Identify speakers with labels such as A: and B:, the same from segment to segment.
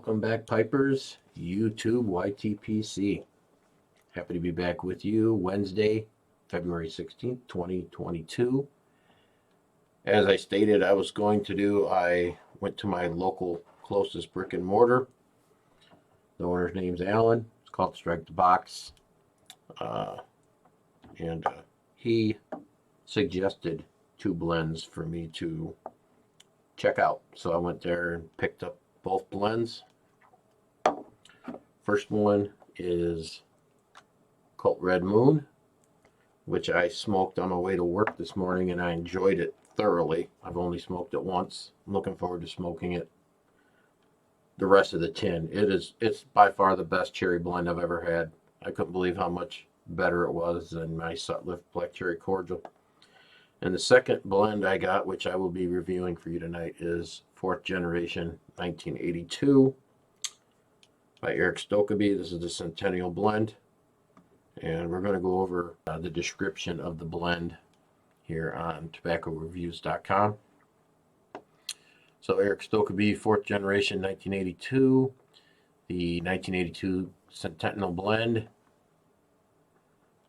A: Welcome back, Pipers, YouTube YTPC. Happy to be back with you Wednesday, February 16th, 2022. As I stated I was going to do, I went to my local closest brick and mortar. The owner's name's Alan. It's called Strike the Box. And he suggested two blends for me to check out. So I went there and picked up both blends. First one is Cult Red Moon, which I smoked on my way to work this morning, and I enjoyed it thoroughly. I've only smoked it once. I'm looking forward to smoking it the rest of the tin. It's by far the best cherry blend I've ever had. I couldn't believe how much better it was than my Sutliff Black Cherry Cordial. And the second blend I got, which I will be reviewing for you tonight, is 4th Generation 1982 by Eric Stokkebye. This is the Centennial Blend. And we're going to go over the description of the blend here on tobaccoreviews.com. So Eric Stokkebye, 4th Generation 1982, the 1982 Centennial Blend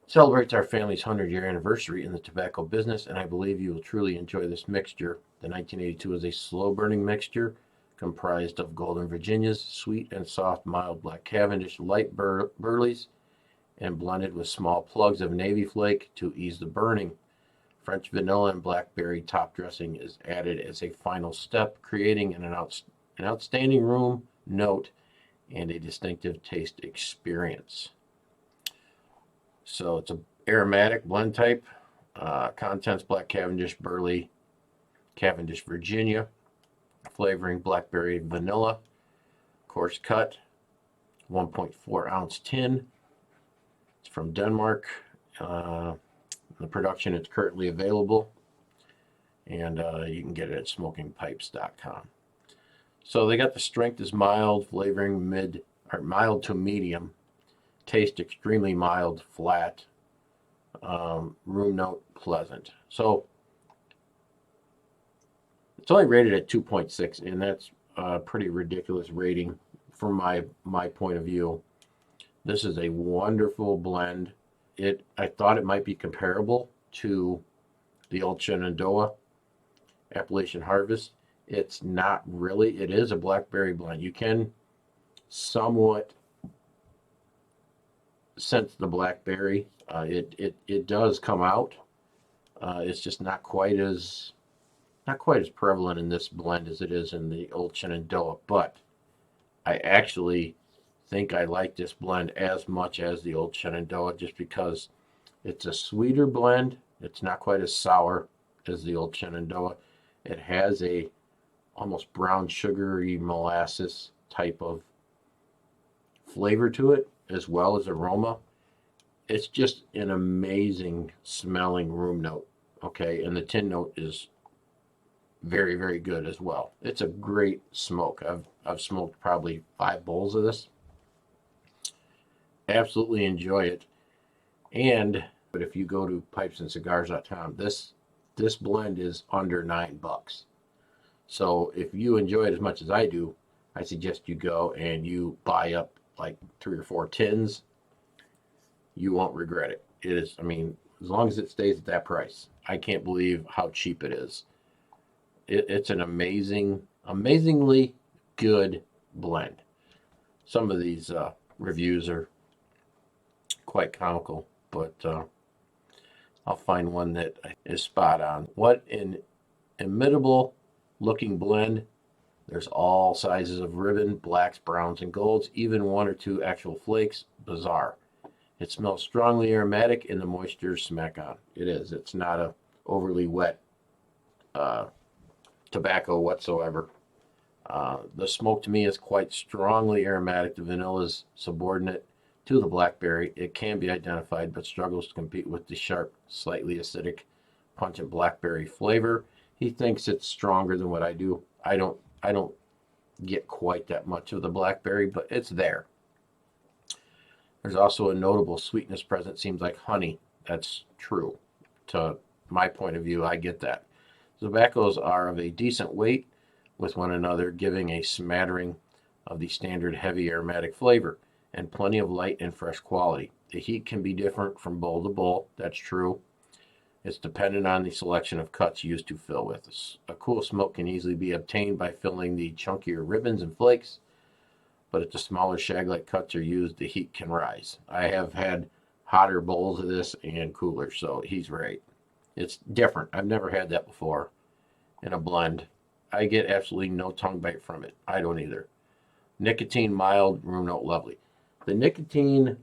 A: celebrates our family's 100-year anniversary in the tobacco business, and I believe you will truly enjoy this mixture. The 1982 is a slow-burning mixture comprised of Golden Virginias, sweet and soft mild Black Cavendish, light burleys, and blended with small plugs of Navy Flake to ease the burning. French vanilla and blackberry top dressing is added as a final step, creating an outstanding room note and a distinctive taste experience. So it's an aromatic blend type. Contents: Black Cavendish, Burley, Cavendish Virginia. Flavoring: blackberry, vanilla. Coarse cut. 1.4 ounce tin. It's from Denmark. The production is currently available, and you can get it at smokingpipes.com. So they got the strength is mild, flavoring mild to medium. Taste extremely mild, flat. Room note pleasant. So it's only rated at 2.6, and that's a pretty ridiculous rating from my point of view. This is a wonderful blend. I thought it might be comparable to the Old Shenandoah Appalachian Harvest. It's not really. It is a blackberry blend. You can somewhat sense the blackberry. It does come out. It's just not quite as prevalent in this blend as it is in the Old Shenandoah. But I actually think I like this blend as much as the Old Shenandoah, just because it's a sweeter blend. It's not quite as sour as the Old Shenandoah. It has a almost brown sugary molasses type of flavor to it, as well as aroma. It's just an amazing smelling room note. Okay, and the tin note is very, very good as well. It's a great smoke. I've smoked probably 5 bowls of this. Absolutely enjoy it. But if you go to pipesandcigars.com, this blend is under $9. So if you enjoy it as much as I do, I suggest you go and you buy up like 3 or 4 tins. You won't regret it. It is, as long as it stays at that price, I can't believe how cheap it is. It's an amazingly good blend. Some of these reviews are quite comical, but I'll find one that is spot on. What an imitable looking blend. There's all sizes of ribbon, blacks, browns, and golds, even 1 or 2 actual flakes. Bizarre. It smells strongly aromatic, and the moisture is smack on. It is. It's not a overly wet tobacco whatsoever. The smoke to me is quite strongly aromatic. The vanilla is subordinate to the blackberry. It can be identified, but struggles to compete with the sharp, slightly acidic, pungent blackberry flavor. He thinks it's stronger than what I do. I don't get quite that much of the blackberry, but it's there. There's also a notable sweetness present. Seems like honey. That's true. To my point of view, I get that. Tobaccos are of a decent weight with one another, giving a smattering of the standard heavy aromatic flavor and plenty of light and fresh quality. The heat can be different from bowl to bowl, that's true. It's dependent on the selection of cuts used to fill with. A cool smoke can easily be obtained by filling the chunkier ribbons and flakes, but if the smaller shag-like cuts are used, the heat can rise. I have had hotter bowls of this and cooler, so he's right. It's different. I've never had that before in a blend. I get absolutely no tongue bite from it. I don't either. Nicotine mild, room note lovely. The nicotine,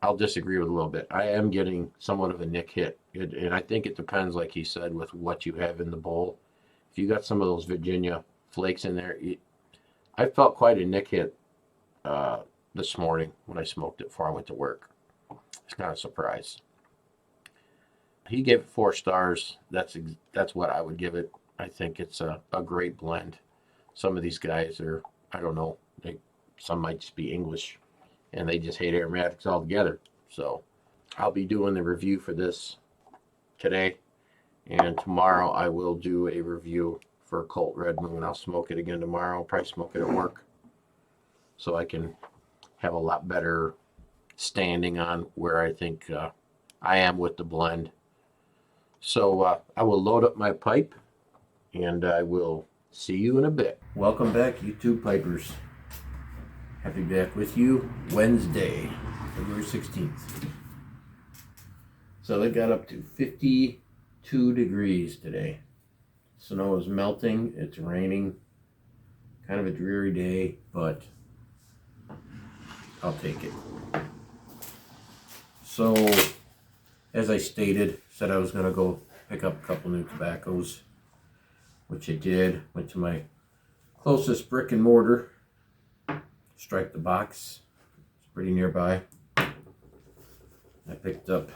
A: I'll disagree with a little bit. I am getting somewhat of a nick hit. And I think it depends, like he said, with what you have in the bowl. If you got some of those Virginia flakes in there, I felt quite a nick hit this morning when I smoked it before I went to work. It's not a surprise. He gave it 4 stars. That's what I would give it. I think it's a great blend. Some of these guys are, I don't know, some might just be English and they just hate aromatics altogether. So I'll be doing the review for this today, and tomorrow I will do a review for Colt Red Moon. I'll smoke it again tomorrow. I'll probably smoke it at work so I can have a lot better standing on where I think I am with the blend. So I will load up my pipe and I will see you in a bit. Welcome back, YouTube Pipers. Happy back with you Wednesday, February 16th. So it got up to 52 degrees today. Snow is melting, it's raining. Kind of a dreary day, but I'll take it. So, as I said I was going to go pick up a couple new tobaccos, which I did. Went to my closest brick and mortar, Strike the Box. It's pretty nearby. I picked up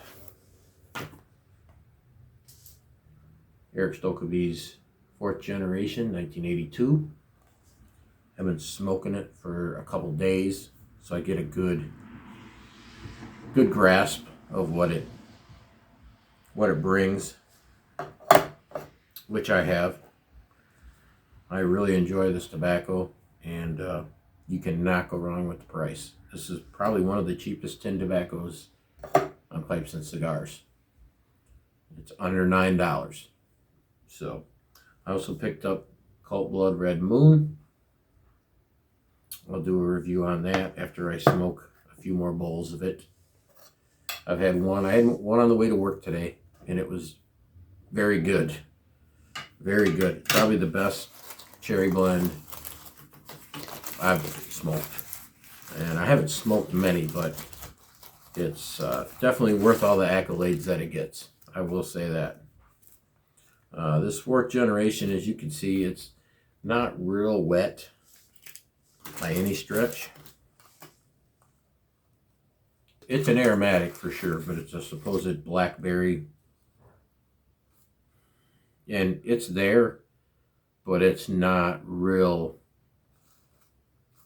A: Eric Stokovy's 4th Generation, 1982. I've been smoking it for a couple days, so I get a good grasp of what it brings, which I have. I really enjoy this tobacco, and you cannot go wrong with the price. This is probably one of the cheapest tin tobaccos on Pipes and Cigars. It's under $9. So I also picked up Colt Blood Red Moon. I'll do a review on that after I smoke a few more bowls of it. I had one on the way to work today, and it was very good. Very good. Probably the best cherry blend I've smoked. And I haven't smoked many, but it's definitely worth all the accolades that it gets. I will say that. This 4th Generation, as you can see, it's not real wet by any stretch. It's an aromatic for sure, but it's a supposed blackberry. And it's there, but it's not real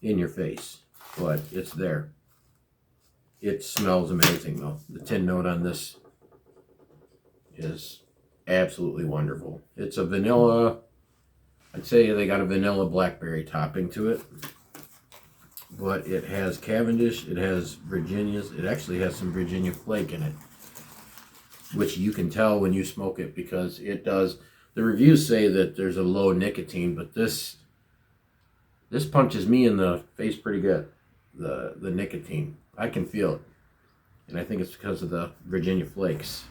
A: in your face, but it's there. It smells amazing though. The tin note on this is absolutely wonderful. It's a vanilla, I'd say they got a vanilla blackberry topping to it. But it has Cavendish, it has Virginia's, it actually has some Virginia flake in it, which you can tell when you smoke it because it does. The reviews say that there's a low nicotine, but this punches me in the face pretty good, the nicotine. I can feel it, and I think it's because of the Virginia flakes.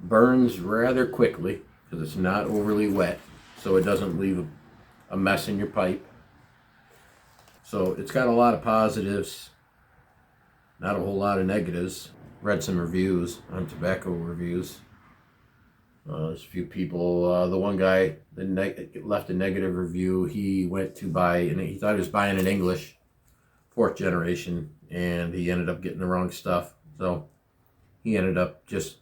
A: Burns rather quickly because it's not overly wet, so it doesn't leave a mess in your pipe. So it's got a lot of positives, not a whole lot of negatives. Read some reviews on tobacco reviews. There's a few people. The one guy that left a negative review, he went to buy, and he thought he was buying an English 4th Generation, and he ended up getting the wrong stuff. So he ended up just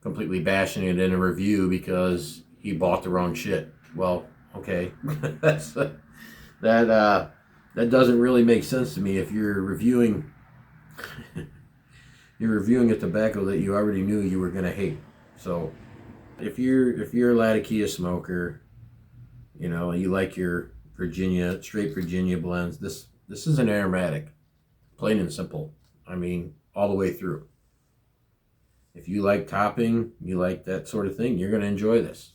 A: completely bashing it in a review because he bought the wrong shit. Well, okay, that doesn't really make sense to me if you're reviewing a tobacco that you already knew you were going to hate. So if you're a Latakia smoker, you know, you like your Virginia, straight Virginia blends. This is an aromatic, plain and simple. I mean, all the way through. If you like topping, you like that sort of thing, you're going to enjoy this.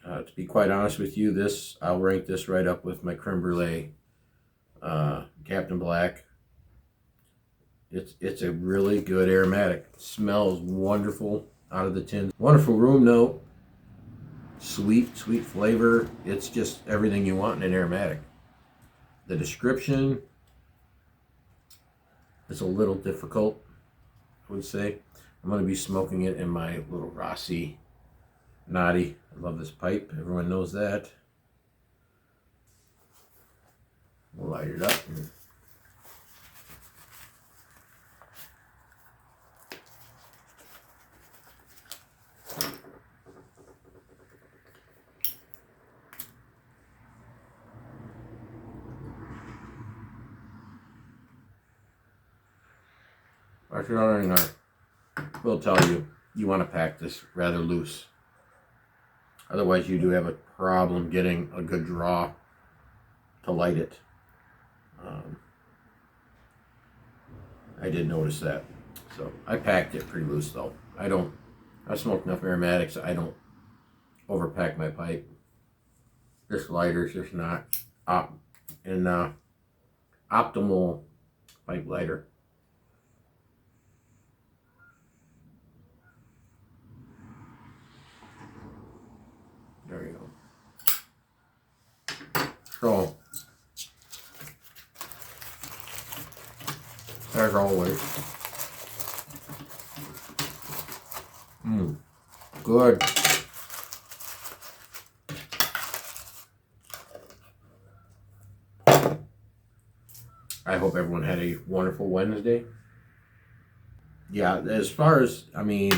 A: To be quite honest with you, I'll rank this right up with my creme brulee, Captain Black. It's a really good aromatic. It smells wonderful out of the tin. Wonderful room note. Sweet flavor. It's just everything you want in an aromatic. The description is a little difficult, I would say. I'm going to be smoking it in my little Rossi Naughty. I love this pipe. Everyone knows that. We'll light it up. That's another thing I will tell you. You want to pack this rather loose. Otherwise, you do have a problem getting a good draw to light it. I did notice that. So I packed it pretty loose though. I smoke enough aromatics. I don't overpack my pipe. This lighter's just not optimal pipe lighter. There you go. So, as always, good. I hope everyone had a wonderful Wednesday. Yeah, as far as, I mean,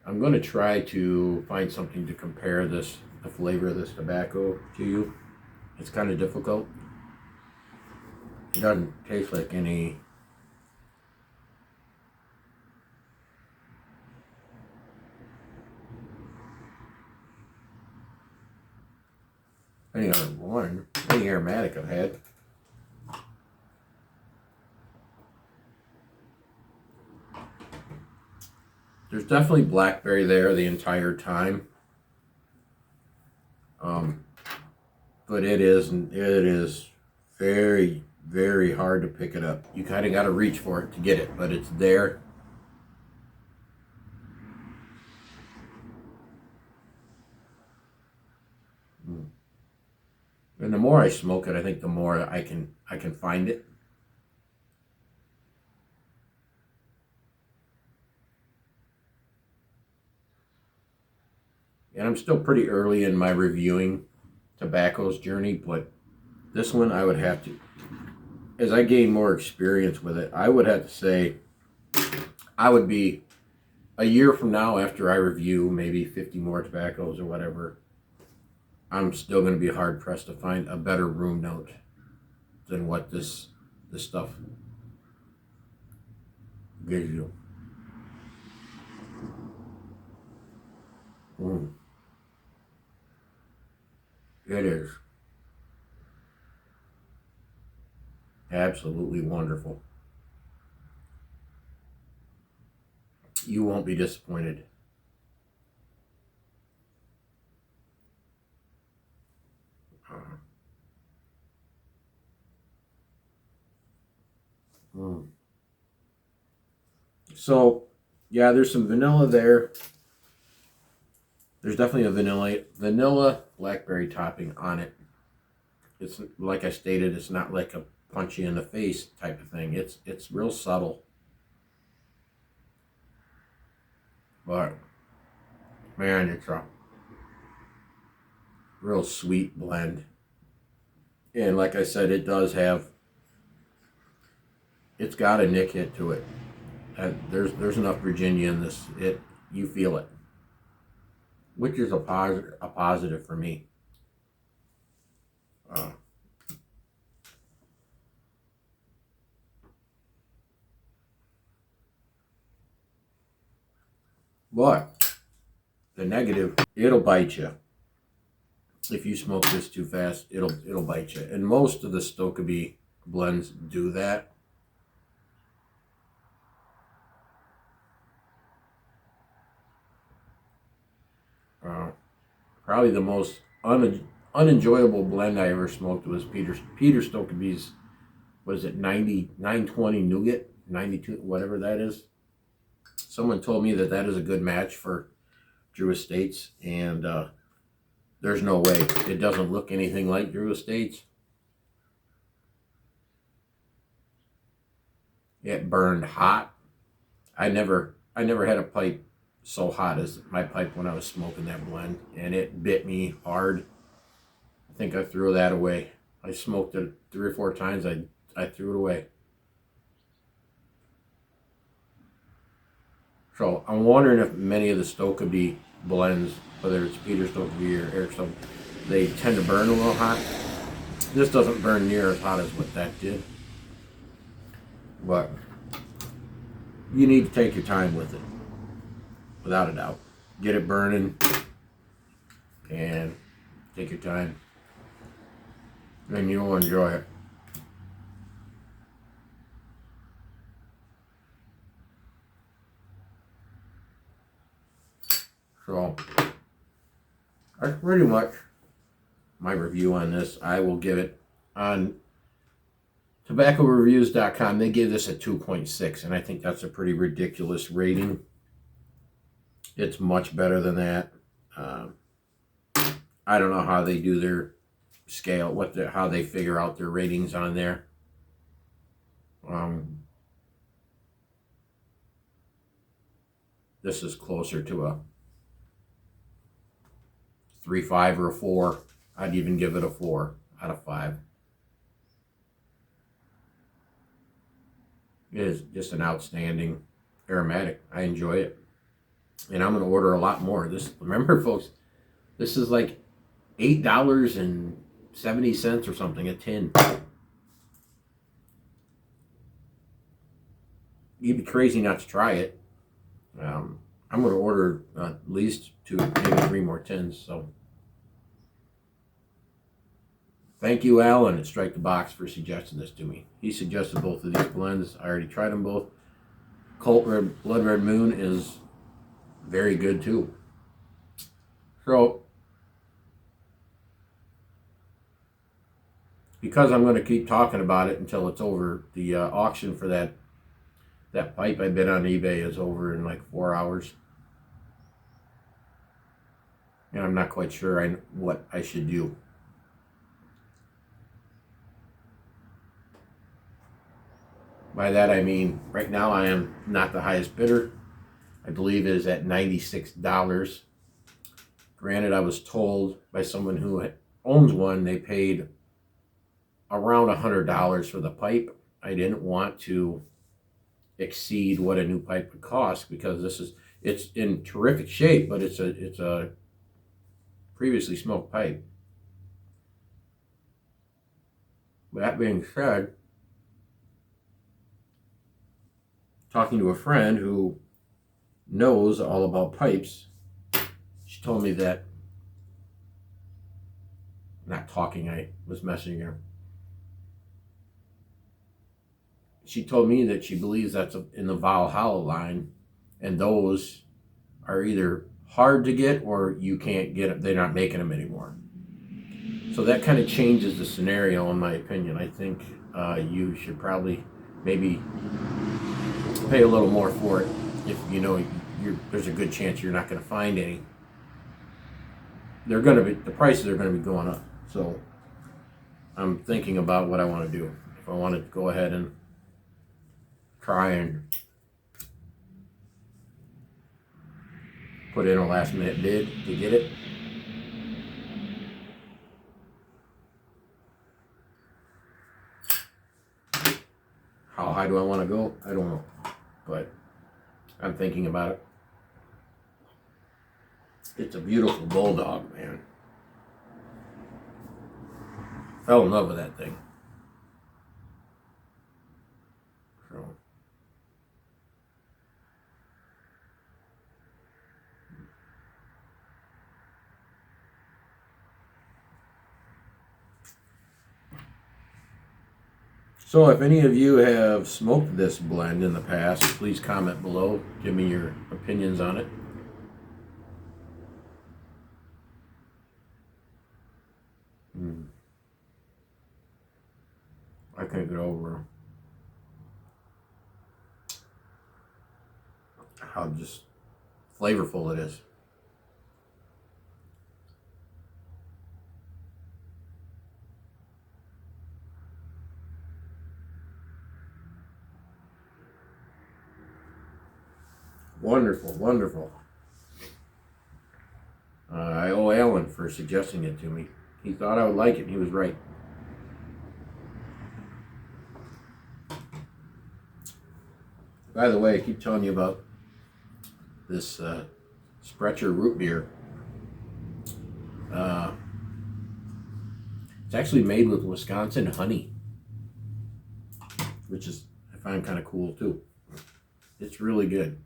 A: I'm going to try to find something to compare the flavor of this tobacco to you. It's kind of difficult. It doesn't taste like any other one, any aromatic I've had. There's definitely blackberry there the entire time. But it is very, very hard to pick it up. You kind of got to reach for it to get it, but it's there. And the more I smoke it, I think the more I can find it. And I'm still pretty early in my reviewing tobacco's journey, but this one I would have to, as I gain more experience with it, I would have to say I would be a year from now after I review maybe 50 more tobaccos or whatever, I'm still going to be hard pressed to find a better room note than what this stuff gives you. It is absolutely wonderful. You won't be disappointed. So, yeah, there's some vanilla there. There's definitely a vanilla blackberry topping on it. It's like I stated, it's not like a punchy in the face type of thing. It's real subtle. But man, it's a real sweet blend. And like I said, it's got a Nick hit to it. There's enough Virginia in this. You feel it, which is a positive for me. But the negative, it'll bite you. If you smoke this too fast, it'll bite you. And most of the Stokkebye blends do that. Probably the most unenjoyable blend I ever smoked was Peter Stokkebye's, what is it, 920 Nougat, 92, whatever that is. Someone told me that is a good match for Drew Estates, and there's no way. It doesn't look anything like Drew Estates. It burned hot. I never had a pipe so hot as my pipe when I was smoking that blend, and it bit me hard. I think I threw that away. I smoked it 3 or 4 times. I threw it away. So I'm wondering if many of the Stokkebye blends, whether it's Peter Stokkebye or Eric Stokkebye, they tend to burn a little hot. This doesn't burn near as hot as what that did, but you need to take your time with it, without a doubt. Get it burning and take your time, and you'll enjoy it. So that's pretty much my review on this. I will give it on tobaccoreviews.com. They gave this a 2.6, and I think that's a pretty ridiculous rating. It's much better than that. I don't know how they do their scale, how they figure out their ratings on there. This is closer to a 3.5 or a 4. I'd even give it a 4 out of 5. It is just an outstanding aromatic. I enjoy it, and I'm going to order a lot more. Remember, folks, this is like $8.70 or something a tin. You'd be crazy not to try it. I'm going to order at least 2, maybe 3 more tins. So thank you, Alan at Strike the Box, for suggesting this to me. He suggested both of these blends. I already tried them both. Colt Blood Red Moon is very good too. So because I'm going to keep talking about it until it's over, the auction for that pipe I bid on eBay is over in like 4 hours. And I'm not quite sure what I should do. By that I mean, right now I am not the highest bidder. I believe it is at $96. Granted, I was told by someone who owns one, they paid around $100 for the pipe. I didn't want to exceed what a new pipe would cost, because it's in terrific shape, but it's a previously smoked pipe. That being said, talking to a friend who knows all about pipes, she told me that, not talking, I was messaging her. She told me that she believes that's in the Valhalla line, and those are either hard to get or you can't get them. They're not making them anymore. So that kind of changes the scenario, in my opinion. I think you should probably maybe pay a little more for it if you know there's a good chance you're not going to find any. The prices are going to be going up. So I'm thinking about what I want to do. If I want to go ahead and try and put in a last minute bid to get it. How high do I want to go? I don't know, but I'm thinking about it. It's a beautiful bulldog, man. Fell in love with that thing. So So if any of you have smoked this blend in the past, please comment below. Give me your opinions on it. I can't get over how just flavorful it is. Wonderful, wonderful. I owe Alan for suggesting it to me. He thought I would like it, and he was right. By the way, I keep telling you about this Sprecher root beer. It's actually made with Wisconsin honey, which is I find kind of cool too. It's really good.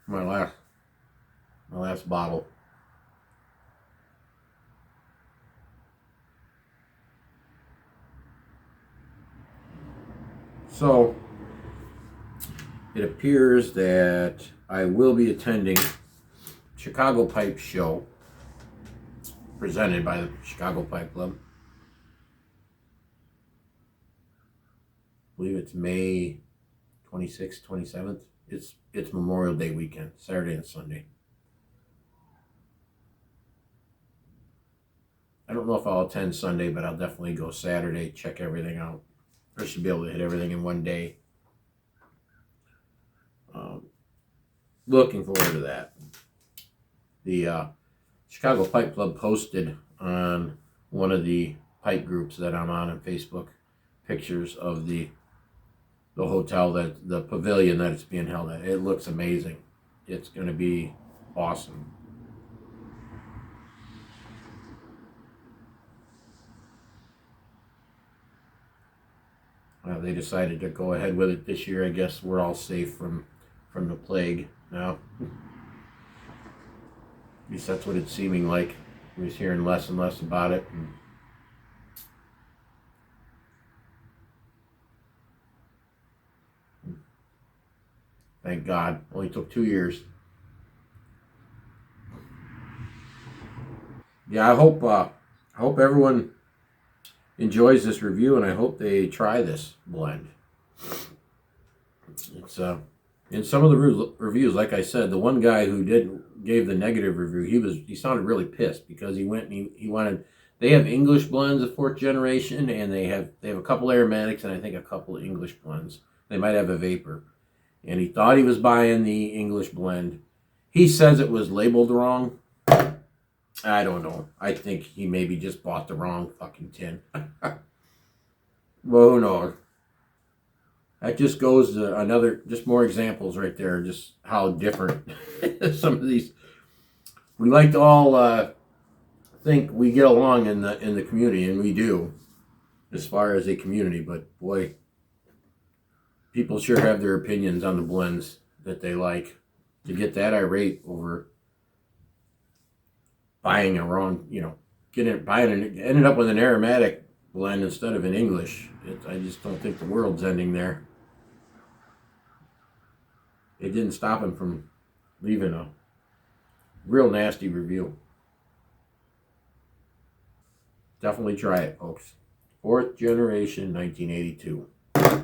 A: My last bottle. So it appears that I will be attending Chicago Pipe Show presented by the Chicago Pipe Club. I believe it's May 26th, 27th. It's Memorial Day weekend, Saturday and Sunday. I don't know if I'll attend Sunday, but I'll definitely go Saturday, check everything out. I should be able to hit everything in one day. Looking forward to that. The Chicago Pipe Club posted on one of the pipe groups that I'm on Facebook pictures of the hotel, that the pavilion that it's being held at. It looks amazing. It's going to be awesome. They decided to go ahead with it this year. I guess we're all safe from the plague now. At least that's what it's seeming like. We was hearing less and less about it. Thank God. Only took 2 years. Yeah, I hope everyone enjoys this review, and I hope they try this blend. It's in some of the reviews, like I said, the one guy who gave the negative review, he sounded really pissed because he went and he wanted. They have English blends of 4th generation, and they have a couple aromatics and I think a couple of English blends. They might have a vapor, and he thought he was buying the English blend. He says it was labeled wrong. I don't know. I think he maybe just bought the wrong fucking tin. Well, who knows? That just goes to just more examples right there, just how different some of these. We like to all think we get along in the community, and we do, as far as a community. But boy, people sure have their opinions on the blends that they like. To get that irate over buying a wrong, ended up with an aromatic blend instead of an English. I just don't think the world's ending there. It didn't stop him from leaving a real nasty review. Definitely try it, folks. 4th generation, 1982. I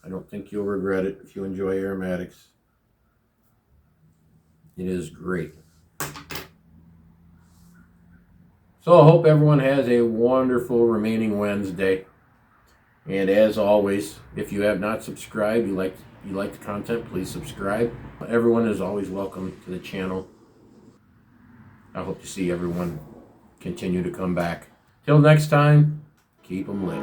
A: don't think you'll regret it if you enjoy aromatics. It is great. So I hope everyone has a wonderful remaining Wednesday. And as always, if you have not subscribed, you like the content, please subscribe. Everyone is always welcome to the channel. I hope to see everyone continue to come back. Till next time, keep them lit.